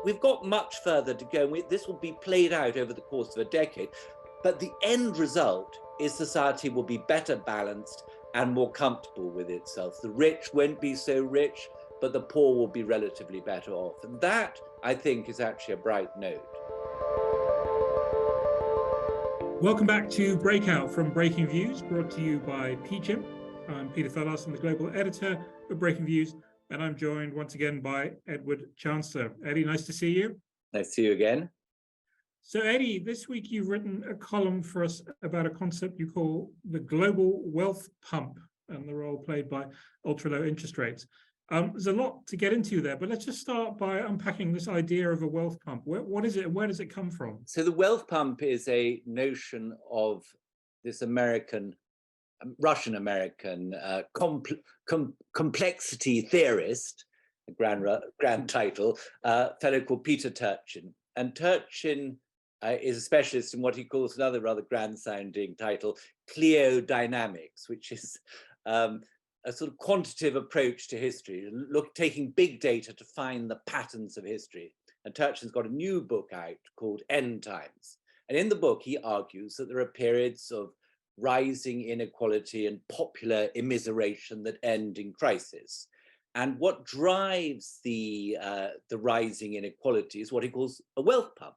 we've got much further to go. This will be played out over the course of a decade. But the end result is society will be better balanced and more comfortable with itself. The rich won't be so rich, but the poor will be relatively better off. And that, I think, is actually a bright note. Welcome back to Breakout from Breaking Views, brought to you by PGIM. I'm Peter Thurlas, I'm the global editor of Breaking Views, and I'm joined once again by Edward Chancellor. Eddie, nice to see you. Nice to see you again. So Eddie, this week you've written a column for us about a concept you call the global wealth pump and the role played by ultra-low interest rates. There's a lot to get into there, but let's just start by unpacking this idea of a wealth pump. What is it and where does it come from? So the wealth pump is a notion of this Russian-American complexity theorist, a grand title, fellow called Peter Turchin. And Turchin is a specialist in what he calls another rather grand-sounding title, cliodynamics, which is a sort of quantitative approach to history, taking big data to find the patterns of history. And Turchin's got a new book out called End Times. And in the book, he argues that there are periods of rising inequality and popular immiseration that end in crisis. And what drives the rising inequality is what he calls a wealth pump.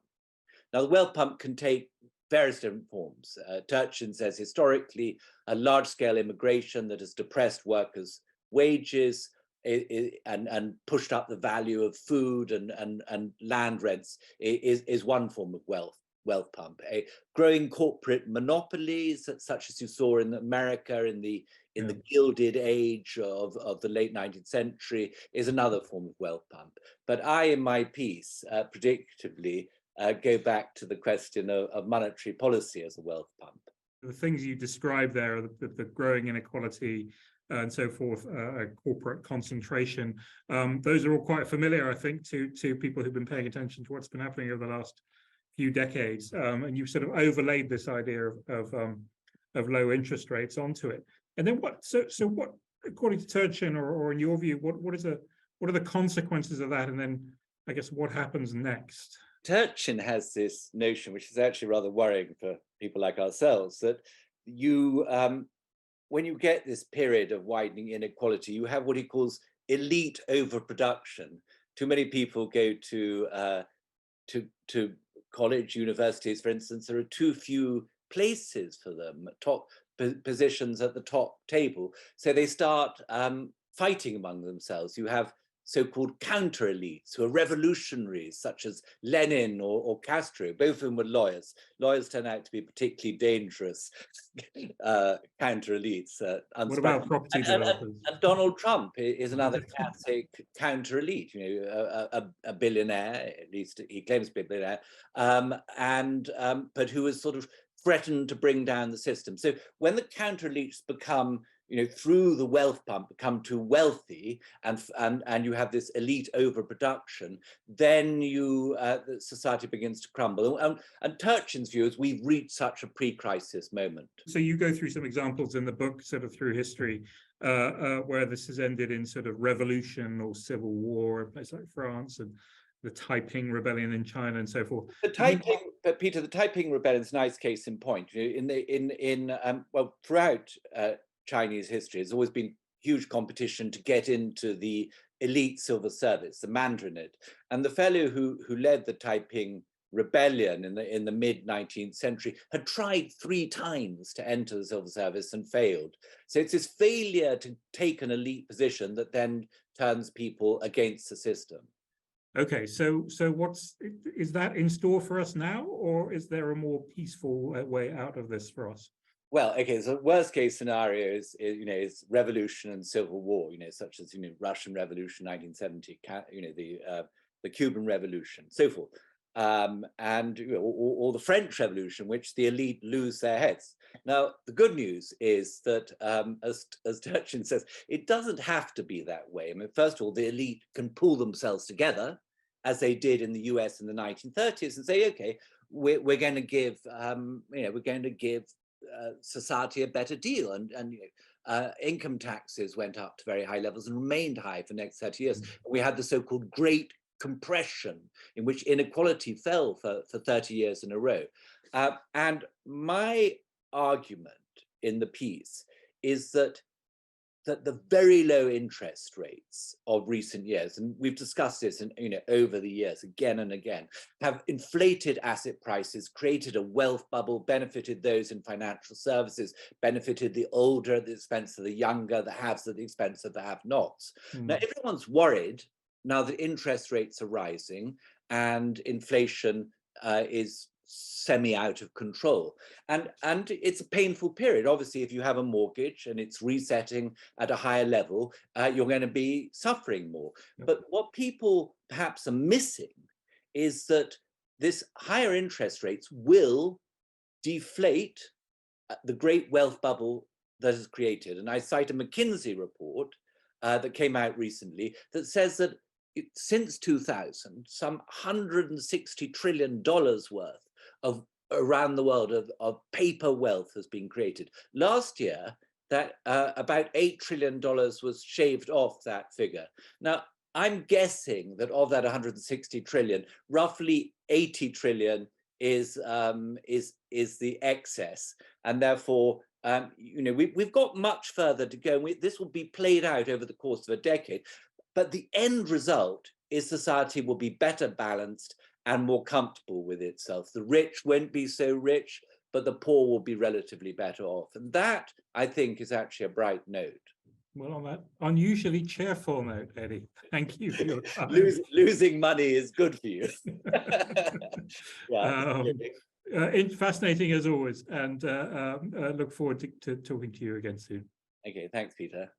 Now, the wealth pump can take various different forms. Turchin says historically, a large-scale immigration that has depressed workers' wages and pushed up the value of food and land rents is one form of wealth pump. A growing corporate monopolies, such as you saw in America in the Gilded Age of the late 19th century, is another form of wealth pump. But I, in my piece, predictably, go back to the question of monetary policy as a wealth pump. The things you describe there are the growing inequality and so forth, corporate concentration. Those are all quite familiar, I think, to people who've been paying attention to what's been happening over the last few decades. And you've sort of overlaid this idea of low interest rates onto it. And then what? So what, according to Turchin, or in your view, what are the consequences of that? And then, I guess, what happens next? Turchin has this notion, which is actually rather worrying for people like ourselves, that you, when you get this period of widening inequality, you have what he calls elite overproduction. Too many people go to college, universities, for instance. There are too few places for them, top positions at the top table. So they start fighting among themselves. You have so-called counter elites who are revolutionaries, such as Lenin or Castro. Both of them were lawyers. Lawyers turn out to be particularly dangerous counter elites. What about property developers? And Donald Trump is another classic counter elite. You know, a billionaire, at least he claims to be a billionaire, but who has sort of threatened to bring down the system. So when the counter elites become, through the wealth pump, become too wealthy, and you have this elite overproduction, then the society begins to crumble. And Turchin's view is we've reached such a pre-crisis moment. So you go through some examples in the book, sort of through history, where this has ended in sort of revolution or civil war, in places like France and the Taiping Rebellion in China and so forth. But Peter, the Taiping Rebellion is a nice case in point. Throughout Chinese history, there's always been huge competition to get into the elite civil service, the mandarinate. And the fellow who led the Taiping Rebellion in the mid-19th century had tried 3 times to enter the civil service and failed. So it's this failure to take an elite position that then turns people against the system. Okay, so is that in store for us now, or is there a more peaceful way out of this for us? Well, okay, so worst case scenario is revolution and civil war, such as Russian Revolution 1970, the Cuban Revolution, so forth, or the French Revolution, which the elite lose their heads. Now, the good news is that, as Turchin says, it doesn't have to be that way. I mean, first of all, the elite can pull themselves together, as they did in the US in the 1930s, and say, okay, we're going to give, society a better deal, and income taxes went up to very high levels and remained high for the next 30 years. We had the so-called Great compression in which inequality fell for 30 years in a row. And my argument in the piece is that the very low interest rates of recent years, and we've discussed this over the years again and again, have inflated asset prices, created a wealth bubble, benefited those in financial services, benefited the older at the expense of the younger, the haves at the expense of the have-nots. Now, everyone's worried now that interest rates are rising and inflation is semi out of control, and it's a painful period. Obviously, if you have a mortgage and it's resetting at a higher level, you're going to be suffering more. But what people perhaps are missing is that this higher interest rates will deflate the great wealth bubble that is created. And I cite a McKinsey report that came out recently that says that since 2000, some $160 trillion worth of around the world of paper wealth has been created. Last year, that about $8 trillion was shaved off that figure. Now, I'm guessing that of that 160 trillion, roughly 80 trillion is the excess, and therefore, we've got much further to go. This will be played out over the course of a decade, but the end result is society will be better balanced and more comfortable with itself. The rich won't be so rich, but the poor will be relatively better off. And that, I think, is actually a bright note. Well, on that unusually cheerful note, Eddie, thank you for your time. Losing money is good for you. Fascinating as always, and look forward to talking to you again soon. Okay, thanks, Peter.